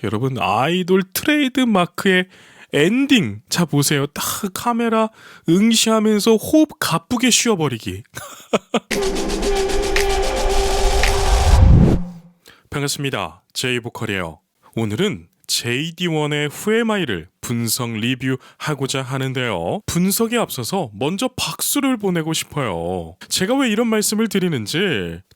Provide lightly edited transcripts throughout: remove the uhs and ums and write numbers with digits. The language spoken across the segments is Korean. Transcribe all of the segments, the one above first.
여러분, 아이돌 트레이드 마크의 엔딩. 자, 보세요. 딱 카메라 응시하면서 호흡 가쁘게 쉬어버리기. 반갑습니다. 제이보컬이에요. 오늘은 JD1의 후에마이를 분석 리뷰하고자 하는데요. 분석에 앞서서 먼저 박수를 보내고 싶어요. 제가 왜 이런 말씀을 드리는지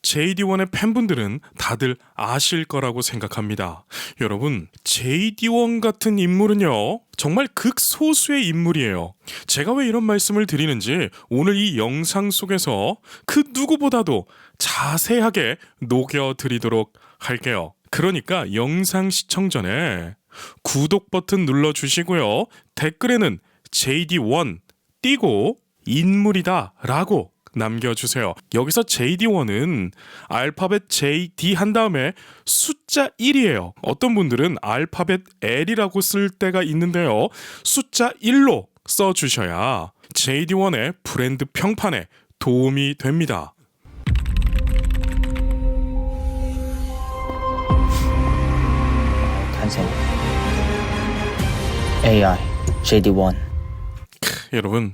JD1의 팬분들은 다들 아실 거라고 생각합니다. 여러분, JD1 같은 인물은요, 정말 극소수의 인물이에요. 제가 왜 이런 말씀을 드리는지 오늘 이 영상 속에서 그 누구보다도 자세하게 녹여드리도록 할게요. 그러니까 영상 시청 전에 구독 버튼 눌러주시고요. 댓글에는 JD1 띄고 인물이다 라고 남겨주세요. 여기서 JD1은 알파벳 JD 한 다음에 숫자 1이에요. 어떤 분들은 알파벳 L이라고 쓸 때가 있는데요. 숫자 1로 써주셔야 JD1의 브랜드 평판에 도움이 됩니다. 탄생 AI JD1. 여러분,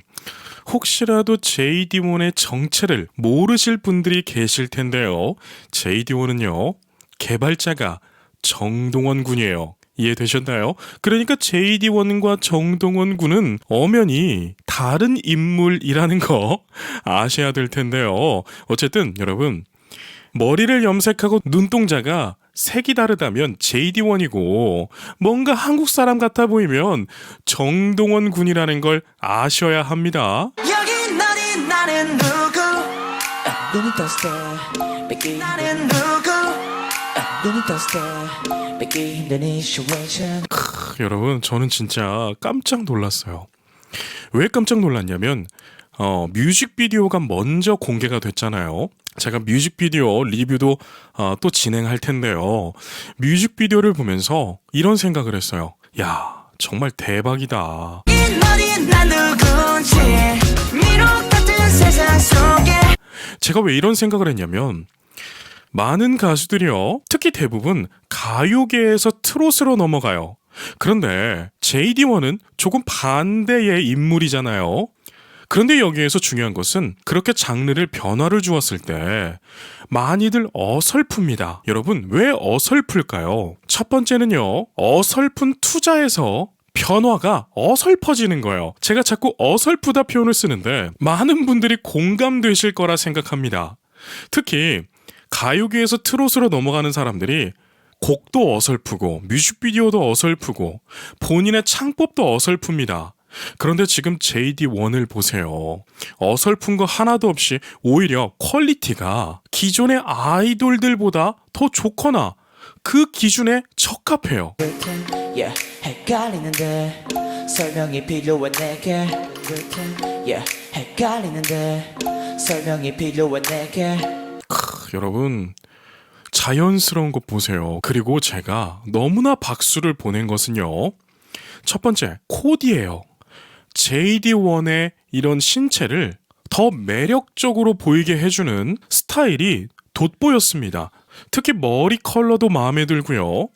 혹시라도 JD1의 정체를 모르실 분들이 계실 텐데요. JD1은요, 개발자가 정동원 군이에요. 이해되셨나요? 그러니까 JD1과 정동원 군은 엄연히 다른 인물이라는 거 아셔야 될 텐데요. 어쨌든 여러분, 머리를 염색하고 눈동자가 색이 다르다면 JD1이고 뭔가 한국 사람 같아 보이면 정동원 군이라는 걸 아셔야 합니다. 여기 너니 나는 누구 눈이 떴을 때 뺏기 나는 누구 눈이 떴을 때 뺏기 힘든 이 시츄에이션. 여러분, 저는 진짜 깜짝 놀랐어요. 왜 깜짝 놀랐냐면 뮤직비디오가 먼저 공개가 됐잖아요. 제가 뮤직비디오 리뷰도 또 진행할 텐데요. 뮤직비디오를 보면서 이런 생각을 했어요. 야, 정말 대박이다. 이 너니 난 누군지 미로 같은 세상 속에. 제가 왜 이런 생각을 했냐면 많은 가수들이요, 특히 대부분 가요계에서 트롯으로 넘어가요. 그런데 JD1은 조금 반대의 인물이잖아요. 그런데 여기에서 중요한 것은 그렇게 장르를 변화를 주었을 때 많이들 어설픕니다. 여러분, 왜 어설플까요? 첫 번째는요, 어설픈 투자에서 변화가 어설퍼지는 거예요. 제가 자꾸 어설프다 표현을 쓰는데 많은 분들이 공감되실 거라 생각합니다. 특히 가요계에서 트롯으로 넘어가는 사람들이 곡도 어설프고 뮤직비디오도 어설프고 본인의 창법도 어설픕니다. 그런데 지금 JD1을 보세요. 어설픈 거 하나도 없이 오히려 퀄리티가 기존의 아이돌들보다 더 좋거나 그 기준에 적합해요. Yeah, 헷갈리는데 설명이 필요해 내게. Yeah, 헷갈리는데 설명이 필요해 내게. 여러분, 자연스러운 것 보세요. 그리고 제가 너무나 박수를 보낸 것은요, 첫 번째, 코디예요. JD1의 이런 신체를 더 매력적으로 보이게 해주는 스타일이 돋보였습니다. 특히 머리 컬러도 마음에 들고요.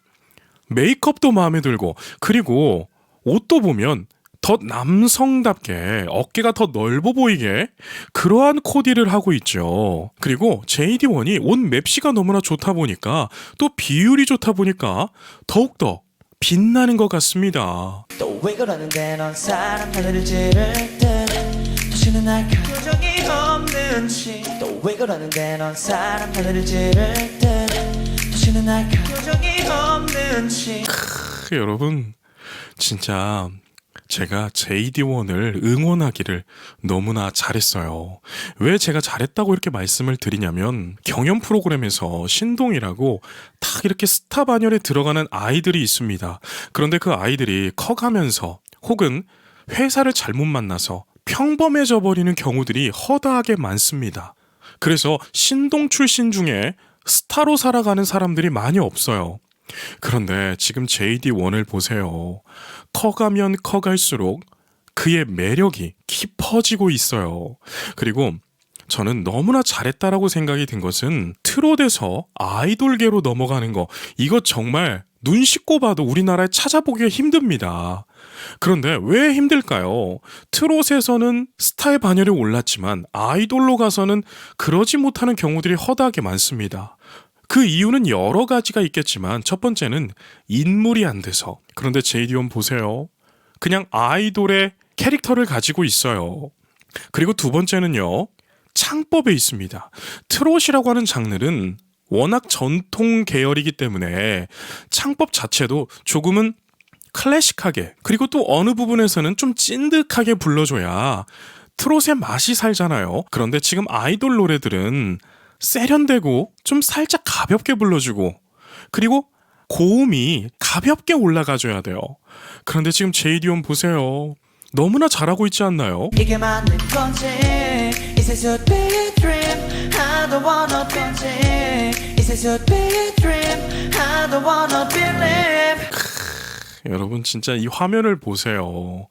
메이크업도 마음에 들고, 그리고 옷도 보면 더 남성답게 어깨가 더 넓어 보이게 그러한 코디를 하고 있죠. 그리고 JD1이 옷 맵시가 너무나 좋다 보니까 또 비율이 좋다 보니까 더욱더 빛나는 것 같습니다. 또 왜 그러는데 넌 사람 하늘을 찌를 듯 다시는 날까 표정이 없는지. 또 왜 그러는데 넌 사람 하늘을 찌를 듯 다시는 날까 표정이 없는지. 여러분, 진짜 제가 JD1을 응원하기를 너무나 잘했어요. 왜 제가 잘했다고 이렇게 말씀을 드리냐면, 경연 프로그램에서 신동이라고 딱 이렇게 스타 반열에 들어가는 아이들이 있습니다. 그런데 그 아이들이 커가면서 혹은 회사를 잘못 만나서 평범해져 버리는 경우들이 허다하게 많습니다. 그래서 신동 출신 중에 스타로 살아가는 사람들이 많이 없어요. 그런데 지금 JD1을 보세요. 커가면 커갈수록 그의 매력이 깊어지고 있어요. 그리고 저는 너무나 잘했다라고 생각이 든 것은 트롯에서 아이돌계로 넘어가는 거, 이거 정말 눈 씻고 봐도 우리나라에 찾아보기가 힘듭니다. 그런데 왜 힘들까요? 트롯에서는 스타의 반열에 올랐지만 아이돌로 가서는 그러지 못하는 경우들이 허다하게 많습니다. 그 이유는 여러 가지가 있겠지만 첫 번째는 인물이 안 돼서. 그런데 제이디원 보세요. 그냥 아이돌의 캐릭터를 가지고 있어요. 그리고 두 번째는요. 창법에 있습니다. 트롯이라고 하는 장르는 워낙 전통 계열이기 때문에 창법 자체도 조금은 클래식하게, 그리고 또 어느 부분에서는 좀 찐득하게 불러줘야 트롯의 맛이 살잖아요. 그런데 지금 아이돌 노래들은 세련되고 좀 살짝 가볍게 불러주고, 그리고 고음이 가볍게 올라가줘야 돼요. 그런데 지금 제이디온 보세요. 너무나 잘하고 있지 않나요? 이게 맞는 건지 Is this a big dream I don't wanna 건지 Is this a big dream I don't wanna believe 여러분 진짜 이 화면을 보세요.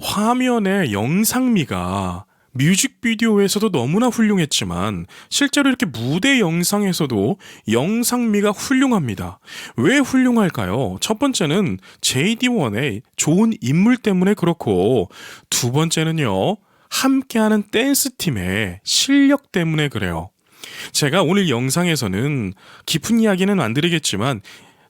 화면의 영상미가 뮤직비디오에서도 너무나 훌륭했지만 실제로 이렇게 무대 영상에서도 영상미가 훌륭합니다. 왜 훌륭할까요? 첫 번째는 JD1의 좋은 인물 때문에 그렇고, 두 번째는요, 함께하는 댄스팀의 실력 때문에 그래요. 제가 오늘 영상에서는 깊은 이야기는 안 드리겠지만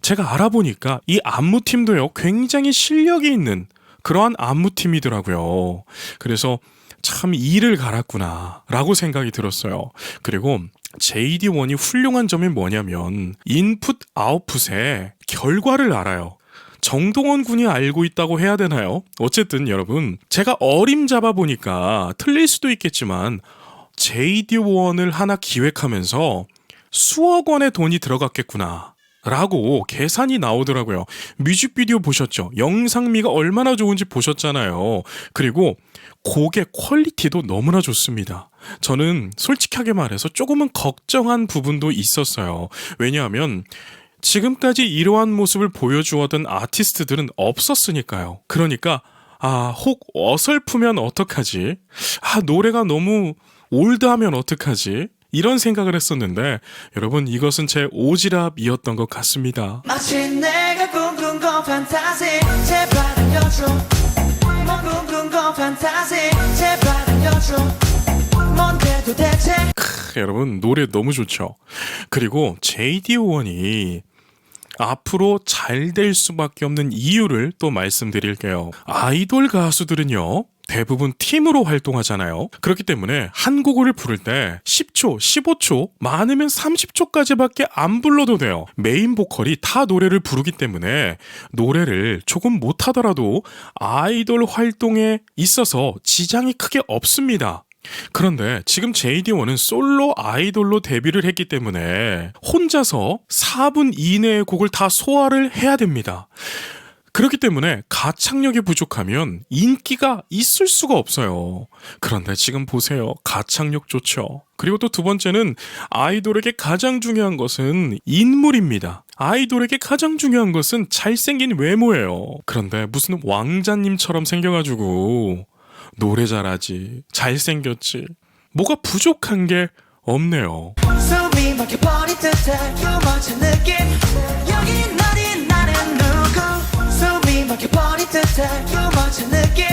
제가 알아보니까 이 안무팀도요, 굉장히 실력이 있는 그러한 안무팀이더라고요. 그래서 참 이를 갈았구나 라고 생각이 들었어요. 그리고 JD1이 훌륭한 점이 뭐냐면 인풋 아웃풋의 결과를 알아요. 정동원 군이 알고 있다고 해야 되나요? 어쨌든 여러분, 제가 어림잡아 보니까 틀릴 수도 있겠지만 JD1을 하나 기획하면서 수억 원의 돈이 들어갔겠구나 라고 계산이 나오더라고요. 뮤직비디오 보셨죠? 영상미가 얼마나 좋은지 보셨잖아요. 그리고 곡의 퀄리티도 너무나 좋습니다. 저는 솔직하게 말해서 조금은 걱정한 부분도 있었어요. 왜냐하면 지금까지 이러한 모습을 보여주었던 아티스트들은 없었으니까요. 그러니까 혹 어설프면 어떡하지? 노래가 너무 올드하면 어떡하지? 이런 생각을 했었는데 여러분, 이것은 제 오지랖이었던 것 같습니다. 마치 내가 꿈꾼 건 판타지 제발 알려줘 뭐 꿈꾼 건 판타지 제발 알려줘 뭔데 도대체 여러분, 노래 너무 좋죠. 그리고 JD1이 앞으로 잘 될 수밖에 없는 이유를 또 말씀드릴게요. 아이돌 가수들은요, 대부분 팀으로 활동하잖아요. 그렇기 때문에 한 곡을 부를 때 10초, 15초, 많으면 30초까지밖에 안 불러도 돼요. 메인 보컬이 다 노래를 부르기 때문에 노래를 조금 못하더라도 아이돌 활동에 있어서 지장이 크게 없습니다. 그런데 지금 JD1은 솔로 아이돌로 데뷔를 했기 때문에 혼자서 4분 이내의 곡을 다 소화를 해야 됩니다. 그렇기 때문에 가창력이 부족하면 인기가 있을 수가 없어요. 그런데 지금 보세요. 가창력 좋죠. 그리고 또 두 번째는 아이돌에게 가장 중요한 것은 인물입니다. 아이돌에게 가장 중요한 것은 잘생긴 외모예요. 그런데 무슨 왕자님처럼 생겨가지고 노래 잘하지, 잘생겼지, 뭐가 부족한 게 없네요. 숨이 막혀버린 듯해 유머진 느낌 여기 너리 나는 누구 숨이 막혀버린 듯해 유머진 느낌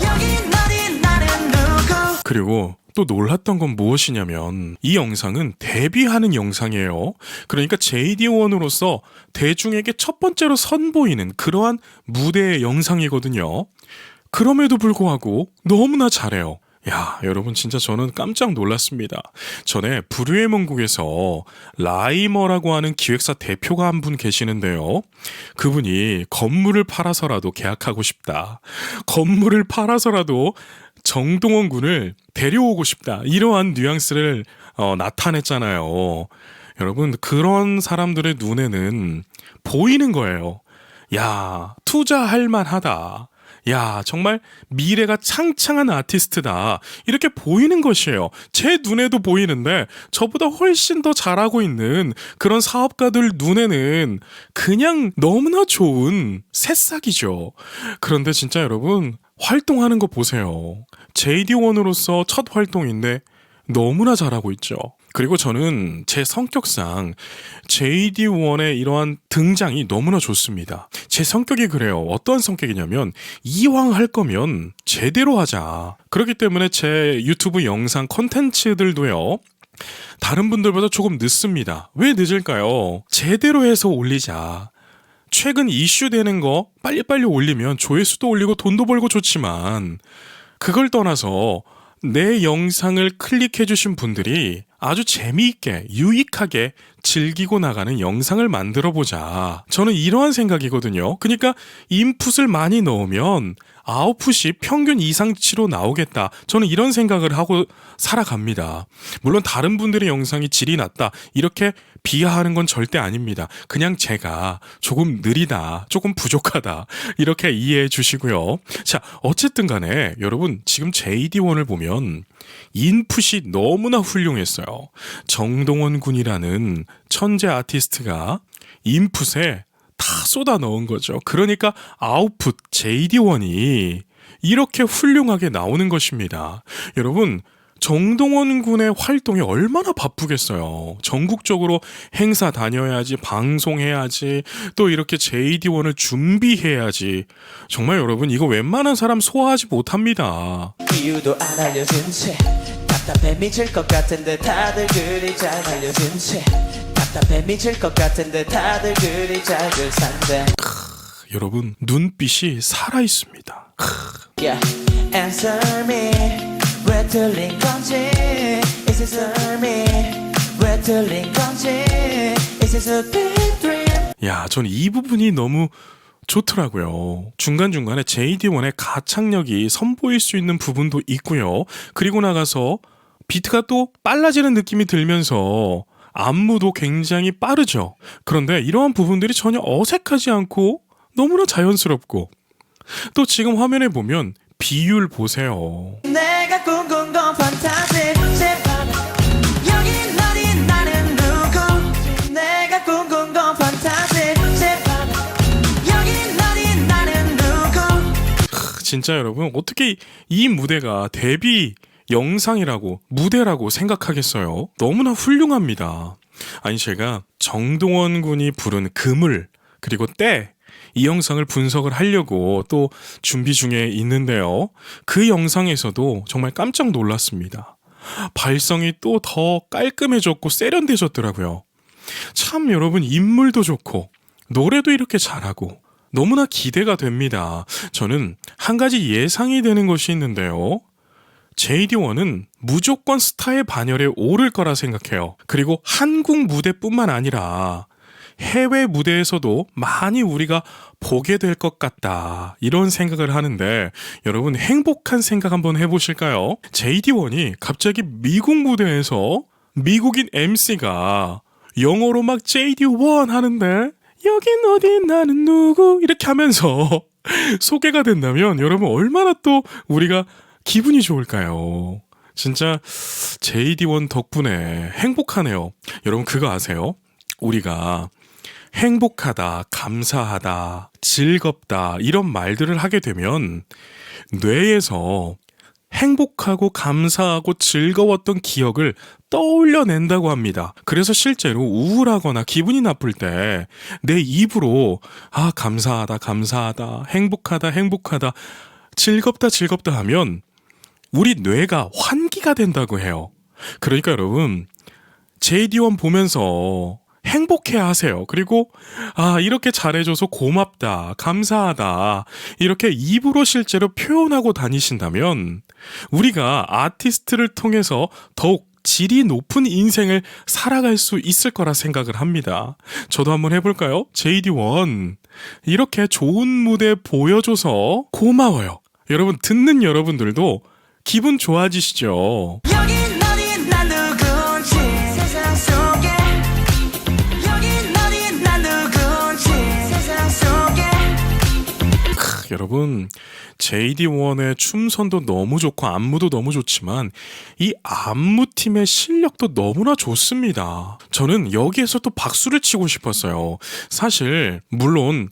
여기 너리 나는 누구 그리고 또 놀랐던 건 무엇이냐면 이 영상은 데뷔하는 영상이에요. 그러니까 JD1으로서 대중에게 첫 번째로 선보이는 그러한 무대의 영상이거든요. 그럼에도 불구하고 너무나 잘해요. 야, 여러분 진짜 저는 깜짝 놀랐습니다. 전에 불후의 명곡에서 라이머라고 하는 기획사 대표가 한 분 계시는데요. 그분이 건물을 팔아서라도 계약하고 싶다. 건물을 팔아서라도 정동원 군을 데려오고 싶다. 이러한 뉘앙스를 나타냈잖아요. 여러분, 그런 사람들의 눈에는 보이는 거예요. 야, 투자할 만하다. 야, 정말 미래가 창창한 아티스트다. 이렇게 보이는 것이에요. 제 눈에도 보이는데 저보다 훨씬 더 잘하고 있는 그런 사업가들 눈에는 그냥 너무나 좋은 새싹이죠. 그런데 진짜 여러분, 활동하는 거 보세요. JD1으로서 첫 활동인데 너무나 잘하고 있죠. 그리고 저는 제 성격상 JD1의 이러한 등장이 너무나 좋습니다. 제 성격이 그래요. 어떤 성격이냐면 이왕 할 거면 제대로 하자. 그렇기 때문에 제 유튜브 영상 콘텐츠들도요. 다른 분들보다 조금 늦습니다. 왜 늦을까요? 제대로 해서 올리자. 최근 이슈되는 거 빨리빨리 올리면 조회수도 올리고 돈도 벌고 좋지만 그걸 떠나서 내 영상을 클릭해주신 분들이 아주 재미있게 유익하게 즐기고 나가는 영상을 만들어보자. 저는 이러한 생각이거든요. 그러니까 인풋을 많이 넣으면 아웃풋이 평균 이상치로 나오겠다. 저는 이런 생각을 하고 살아갑니다. 물론 다른 분들의 영상이 질이 낮다. 이렇게 비하하는 건 절대 아닙니다. 그냥 제가 조금 느리다, 조금 부족하다. 이렇게 이해해 주시고요. 자, 어쨌든 간에 여러분 지금 JD1을 보면 인풋이 너무나 훌륭했어요. 정동원 군이라는 천재 아티스트가 인풋에 다 쏟아 넣은 거죠. 그러니까 아웃풋 JD1이 이렇게 훌륭하게 나오는 것입니다. 여러분 정동원 군의 활동이 얼마나 바쁘겠어요. 전국적으로 행사 다녀야지, 방송해야지, 또 이렇게 JD1을 준비해야지. 정말 여러분 이거 웬만한 사람 소화하지 못합니다. 이유도 안 알려진 채 답답해 미칠 것 같은데 다들 그리 잘 알려진 채 답답해 미칠 것 같은데 다들 그리 잘들 산대. 여러분 눈빛이 살아있습니다. Yeah, answer me. 왜 틀린 건지 Is this me? 왜 틀린 건지 Is this a big dream? 야, 전 이 부분이 너무 좋더라고요. 중간중간에 JD1의 가창력이 선보일 수 있는 부분도 있고요. 그리고 나가서 비트가 또 빨라지는 느낌이 들면서 안무도 굉장히 빠르죠. 그런데 이러한 부분들이 전혀 어색하지 않고 너무나 자연스럽고 또 지금 화면에 보면 비율 보세요. 내가 꿈꾼 건 판타지 제발 여긴 어디 나는 누구 내가 꿈꾼 건 판타지 제발 여긴 어디 나는 누구. 진짜 여러분 어떻게 이 무대가 데뷔 영상이라고 무대라고 생각하겠어요? 너무나 훌륭합니다. 아니 제가 정동원 군이 부른 그물 그리고 때 이 영상을 분석을 하려고 또 준비 중에 있는데요. 그 영상에서도 정말 깜짝 놀랐습니다. 발성이 또 더 깔끔해졌고 세련돼졌더라고요. 참 여러분 인물도 좋고 노래도 이렇게 잘하고 너무나 기대가 됩니다. 저는 한 가지 예상이 되는 것이 있는데요. JD1은 무조건 스타의 반열에 오를 거라 생각해요. 그리고 한국 무대뿐만 아니라 해외 무대에서도 많이 우리가 보게 될 것 같다. 이런 생각을 하는데 여러분 행복한 생각 한번 해보실까요? JD1이 갑자기 미국 무대에서 미국인 MC가 영어로 막 JD1 하는데 여긴 어디 나는 누구 이렇게 하면서 소개가 된다면 여러분 얼마나 또 우리가 기분이 좋을까요? 진짜 JD1 덕분에 행복하네요. 여러분 그거 아세요? 우리가 행복하다, 감사하다, 즐겁다 이런 말들을 하게 되면 뇌에서 행복하고 감사하고 즐거웠던 기억을 떠올려낸다고 합니다. 그래서 실제로 우울하거나 기분이 나쁠 때 내 입으로 아 감사하다, 감사하다, 행복하다, 행복하다, 즐겁다, 즐겁다 하면 우리 뇌가 환기가 된다고 해요. 그러니까 여러분 JD1 보면서 행복해 하세요. 그리고 아 이렇게 잘해줘서 고맙다, 감사하다 이렇게 입으로 실제로 표현하고 다니신다면 우리가 아티스트를 통해서 더욱 질이 높은 인생을 살아갈 수 있을 거라 생각을 합니다. 저도 한번 해볼까요? JD1 이렇게 좋은 무대 보여줘서 고마워요. 여러분 듣는 여러분들도 기분 좋아지시죠? 여긴 어디 난 누군지 세상 속에 여긴 어디 난 누군지 세상 속에 여러분, JD1의 춤선도 너무 좋고 안무도 너무 좋지만 이 안무팀의 실력도 너무나 좋습니다. 저는 여기에서 또 박수를 치고 싶었어요. 사실 물론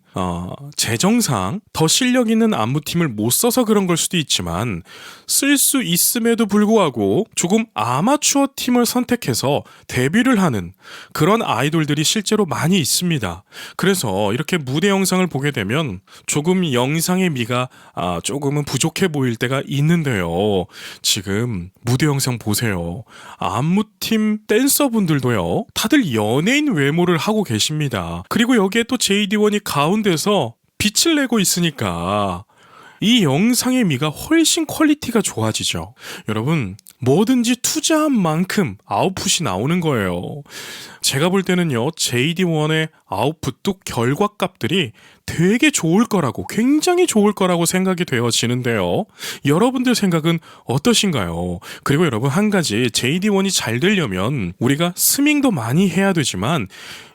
재정상 더 실력 있는 안무팀을 못 써서 그런 걸 수도 있지만 쓸 수 있음에도 불구하고 조금 아마추어 팀을 선택해서 데뷔를 하는 그런 아이돌들이 실제로 많이 있습니다. 그래서 이렇게 무대 영상을 보게 되면 조금 영상의 미가 조금은 부족해 보일 때가 있는데요. 지금 무대 영상 보세요. 안무팀 댄서분들도요. 다들 연예인 외모를 하고 계십니다. 그리고 여기에 또 JD1이 가운데서 빛을 내고 있으니까 이 영상의 미가 훨씬 퀄리티가 좋아지죠. 여러분, 뭐든지 투자한 만큼 아웃풋이 나오는 거예요. 제가 볼 때는요, JD1의 아웃풋도 결과값들이 되게 좋을 거라고, 굉장히 좋을 거라고 생각이 되어지는데요. 여러분들 생각은 어떠신가요? 그리고 여러분, 한 가지, JD1이 잘 되려면 우리가 스밍도 많이 해야 되지만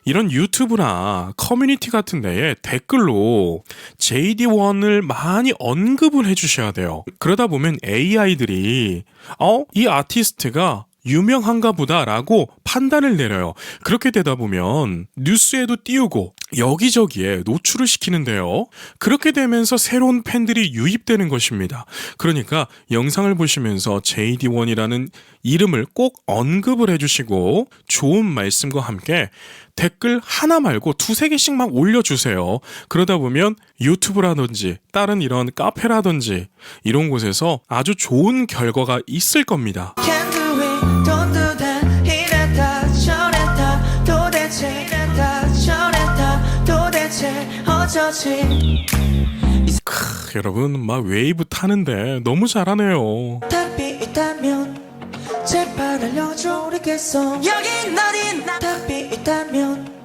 이런 유튜브나 커뮤니티 같은 데에 댓글로 JD1을 많이 언급을 해주셔야 돼요. 그러다 보면 AI들이 이 아티스트가 유명한가 보다라고 판단을 내려요. 그렇게 되다 보면 뉴스에도 띄우고 여기저기에 노출을 시키는데요. 그렇게 되면서 새로운 팬들이 유입되는 것입니다. 그러니까 영상을 보시면서 JD1이라는 이름을 꼭 언급을 해주시고 좋은 말씀과 함께 댓글 하나 말고 두세 개씩만 올려주세요. 그러다 보면 유튜브라든지 다른 이런 카페라든지 이런 곳에서 아주 좋은 결과가 있을 겁니다. Can't do it, don't do that. 이랬다 저랬다 도대체 이랬다 저랬다 도대체 어쩌지. 여러분 막 웨이브 타는데 너무 잘하네요. 답이 있다면 제발 알려줘 모르겠어. 여긴 어딘 답이 있다면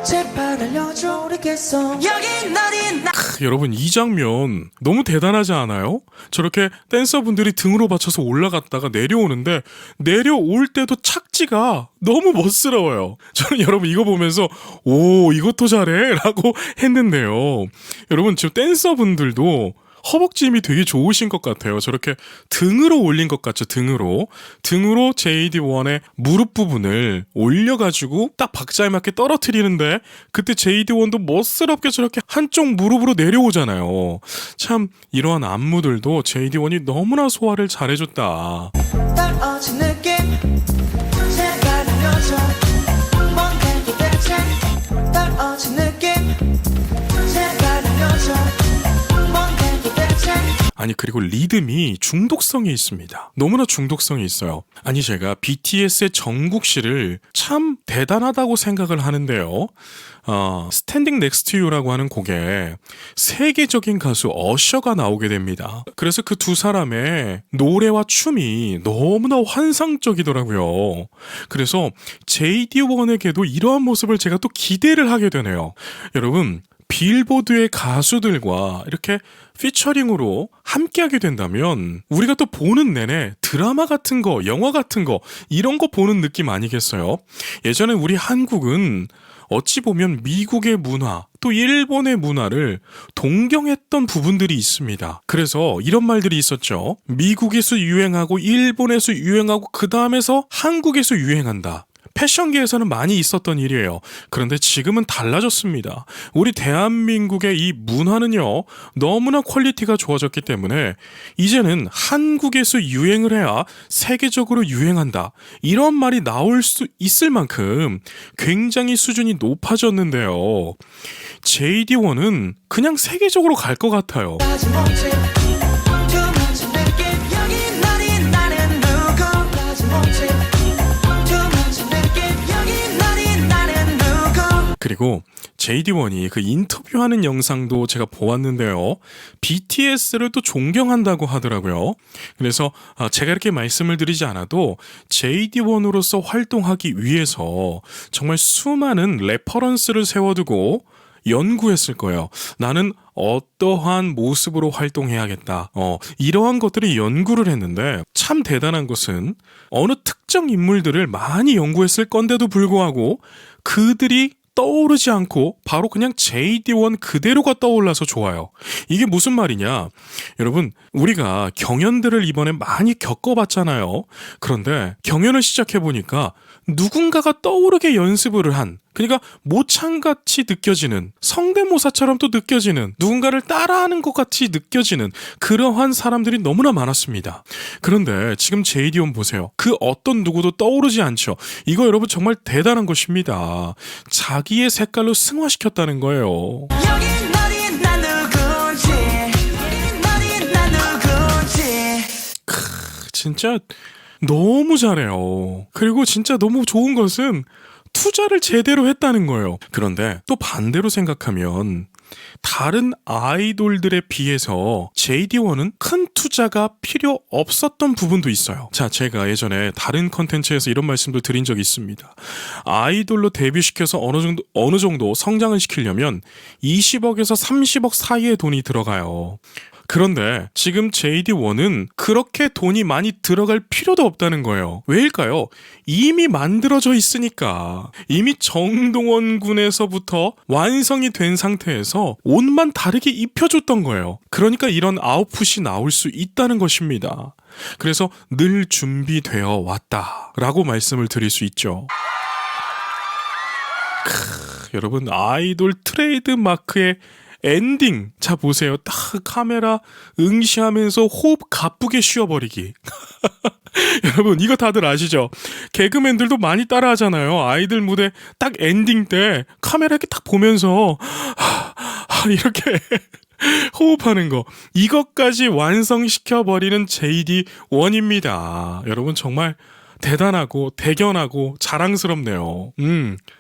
제발 알려줘 모르겠어. 여긴 어딘 여러분 이 장면 너무 대단하지 않아요? 저렇게 댄서분들이 등으로 받쳐서 올라갔다가 내려오는데 내려올 때도 착지가 너무 멋스러워요. 저는 여러분 이거 보면서 오 이것도 잘해 라고 했는데요. 여러분 지금 댄서분들도 허벅지 힘이 되게 좋으신 것 같아요. 저렇게 등으로 올린 것 같죠. 등으로 JD1의 무릎 부분을 올려가지고 딱 박자에 맞게 떨어뜨리는데 그때 JD1도 멋스럽게 저렇게 한쪽 무릎으로 내려오잖아요. 참 이러한 안무들도 JD1이 너무나 소화를 잘해줬다. 떨어진 느낌 제발 알려줘 뭔데 도대체 떨어진 느낌 제발 알려줘 뭔데 도대체. 아니 그리고 리듬이 중독성이 있습니다. 너무나 중독성이 있어요. 아니 제가 BTS의 정국씨를 참 대단하다고 생각을 하는데요. 스탠딩 넥스트 유라고 하는 곡에 세계적인 가수 어셔가 나오게 됩니다. 그래서 그 두 사람의 노래와 춤이 너무나 환상적이더라고요. 그래서 JD1에게도 이러한 모습을 제가 또 기대를 하게 되네요. 여러분 빌보드의 가수들과 이렇게 피처링으로 함께하게 된다면 우리가 또 보는 내내 드라마 같은 거, 영화 같은 거 이런 거 보는 느낌 아니겠어요? 예전에 우리 한국은 어찌 보면 미국의 문화 또 일본의 문화를 동경했던 부분들이 있습니다. 그래서 이런 말들이 있었죠. 미국에서 유행하고 일본에서 유행하고 그 다음에서 한국에서 유행한다. 패션계에서는 많이 있었던 일이에요. 그런데 지금은 달라졌습니다. 우리 대한민국의 이 문화는요, 너무나 퀄리티가 좋아졌기 때문에 이제는 한국에서 유행을 해야 세계적으로 유행한다. 이런 말이 나올 수 있을 만큼 굉장히 수준이 높아졌는데요. JD1은 그냥 세계적으로 갈 것 같아요. 따지 못해 두만진 느낌 여긴 어딘 나는 누구 따지 못해 두만진 느낌 여긴 어딘 나는 누구. 그리고 JD1이 그 인터뷰하는 영상도 제가 보았는데요. BTS를 또 존경한다고 하더라고요. 그래서 제가 이렇게 말씀을 드리지 않아도 JD1으로서 활동하기 위해서 정말 수많은 레퍼런스를 세워두고 연구했을 거예요. 나는 어떠한 모습으로 활동해야겠다. 이러한 것들을 연구를 했는데 참 대단한 것은 어느 특정 인물들을 많이 연구했을 건데도 불구하고 그들이 떠오르지 않고 바로 그냥 JD1 그대로가 떠올라서 좋아요. 이게 무슨 말이냐? 여러분, 우리가 경연들을 이번에 많이 겪어봤잖아요. 그런데 경연을 시작해보니까 누군가가 떠오르게 연습을 한, 그러니까 모창같이 느껴지는, 성대모사처럼 또 느껴지는, 누군가를 따라하는 것 같이 느껴지는 그러한 사람들이 너무나 많았습니다. 그런데 지금 JD1 보세요. 그 어떤 누구도 떠오르지 않죠. 이거 여러분 정말 대단한 것입니다. 자기의 색깔로 승화시켰다는 거예요. 여긴 어디 난 누군지 어디 난 누군지 진짜 너무 잘해요. 그리고 진짜 너무 좋은 것은 투자를 제대로 했다는 거예요. 그런데 또 반대로 생각하면 다른 아이돌들에 비해서 JD1은 큰 투자가 필요 없었던 부분도 있어요. 자, 제가 예전에 다른 컨텐츠에서 이런 말씀도 드린 적이 있습니다. 아이돌로 데뷔시켜서 어느 정도 성장을 시키려면 20억에서 30억 사이의 돈이 들어가요. 그런데 지금 JD1은 그렇게 돈이 많이 들어갈 필요도 없다는 거예요. 왜일까요? 이미 만들어져 있으니까. 이미 정동원 군에서부터 완성이 된 상태에서 옷만 다르게 입혀줬던 거예요. 그러니까 이런 아웃풋이 나올 수 있다는 것입니다. 그래서 늘 준비되어 왔다라고 말씀을 드릴 수 있죠. 여러분, 아이돌 트레이드 마크의 엔딩. 자, 보세요. 딱 카메라 응시하면서 호흡 가쁘게 쉬어버리기. 여러분, 이거 다들 아시죠? 개그맨들도 많이 따라하잖아요. 아이들 무대 딱 엔딩 때 카메라 이렇게 딱 보면서 이렇게 호흡하는 거. 이것까지 완성시켜버리는 JD1입니다. 여러분, 정말 대단하고 대견하고 자랑스럽네요.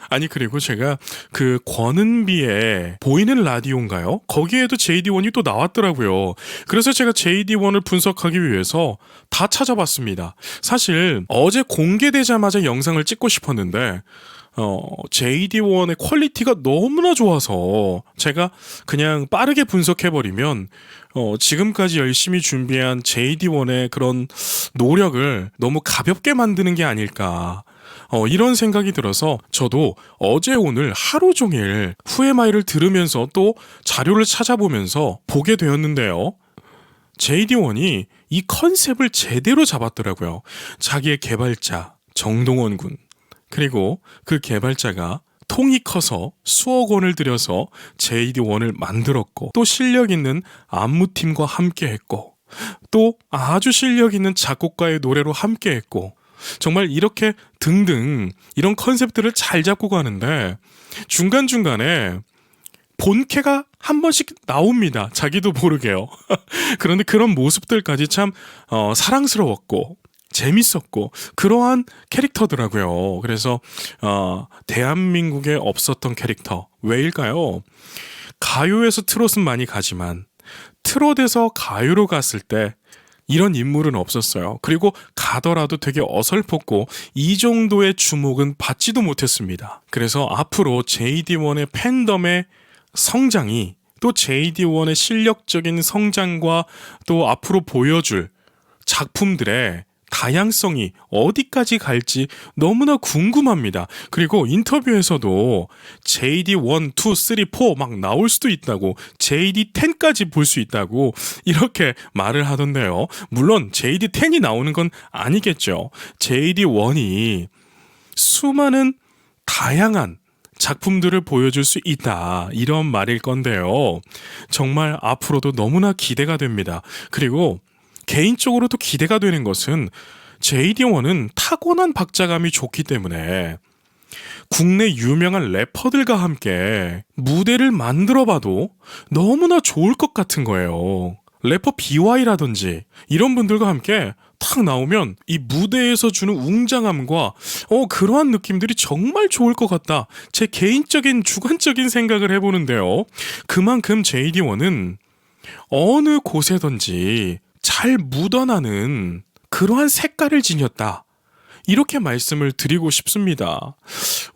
아니, 그리고 제가 그 권은비의 보이는 라디오인가요? 거기에도 JD1이 또 나왔더라고요. 그래서 제가 JD1을 분석하기 위해서 다 찾아봤습니다. 사실 어제 공개되자마자 영상을 찍고 싶었는데 JD1의 퀄리티가 너무나 좋아서 제가 그냥 빠르게 분석해버리면 지금까지 열심히 준비한 JD1의 그런 노력을 너무 가볍게 만드는 게 아닐까. 이런 생각이 들어서 저도 어제 오늘 하루 종일 후에마이를 들으면서 또 자료를 찾아보면서 보게 되었는데요. JD1이 이 컨셉을 제대로 잡았더라고요. 자기의 개발자 정동원 군, 그리고 그 개발자가 통이 커서 수억 원을 들여서 JD1을 만들었고, 또 실력 있는 안무팀과 함께 했고, 또 아주 실력 있는 작곡가의 노래로 함께 했고, 정말 이렇게 등등 이런 컨셉들을 잘 잡고 가는데 중간중간에 본캐가 한 번씩 나옵니다. 자기도 모르게요. 그런데 그런 모습들까지 참 사랑스러웠고 재밌었고 그러한 캐릭터더라고요. 그래서 대한민국에 없었던 캐릭터. 왜일까요? 가요에서 트롯은 많이 가지만 트롯에서 가요로 갔을 때 이런 인물은 없었어요. 그리고 가더라도 되게 어설펐고 이 정도의 주목은 받지도 못했습니다. 그래서 앞으로 JD1의 팬덤의 성장이, 또 JD1의 실력적인 성장과 또 앞으로 보여줄 작품들의 다양성이 어디까지 갈지 너무나 궁금합니다. 그리고 인터뷰에서도 JD1, 2, 3, 4 막 나올 수도 있다고, JD10까지 볼 수 있다고 이렇게 말을 하던데요. 물론 JD10이 나오는 건 아니겠죠. JD1이 수많은 다양한 작품들을 보여줄 수 있다, 이런 말일 건데요. 정말 앞으로도 너무나 기대가 됩니다. 그리고 개인적으로도 기대가 되는 것은 JD1은 타고난 박자감이 좋기 때문에 국내 유명한 래퍼들과 함께 무대를 만들어봐도 너무나 좋을 것 같은 거예요. 래퍼 BY라든지 이런 분들과 함께 탁 나오면 이 무대에서 주는 웅장함과 그러한 느낌들이 정말 좋을 것 같다. 제 개인적인 주관적인 생각을 해보는데요. 그만큼 JD1은 어느 곳에든지 잘 묻어나는 그러한 색깔을 지녔다, 이렇게 말씀을 드리고 싶습니다.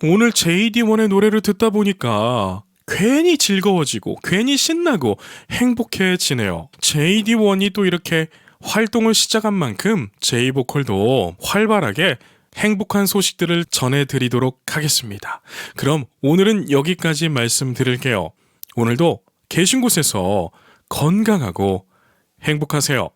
오늘 JD1의 노래를 듣다 보니까 괜히 즐거워지고 괜히 신나고 행복해지네요. JD1이 또 이렇게 활동을 시작한 만큼 J-보컬도 활발하게 행복한 소식들을 전해드리도록 하겠습니다. 그럼 오늘은 여기까지 말씀드릴게요. 오늘도 계신 곳에서 건강하고 행복하세요.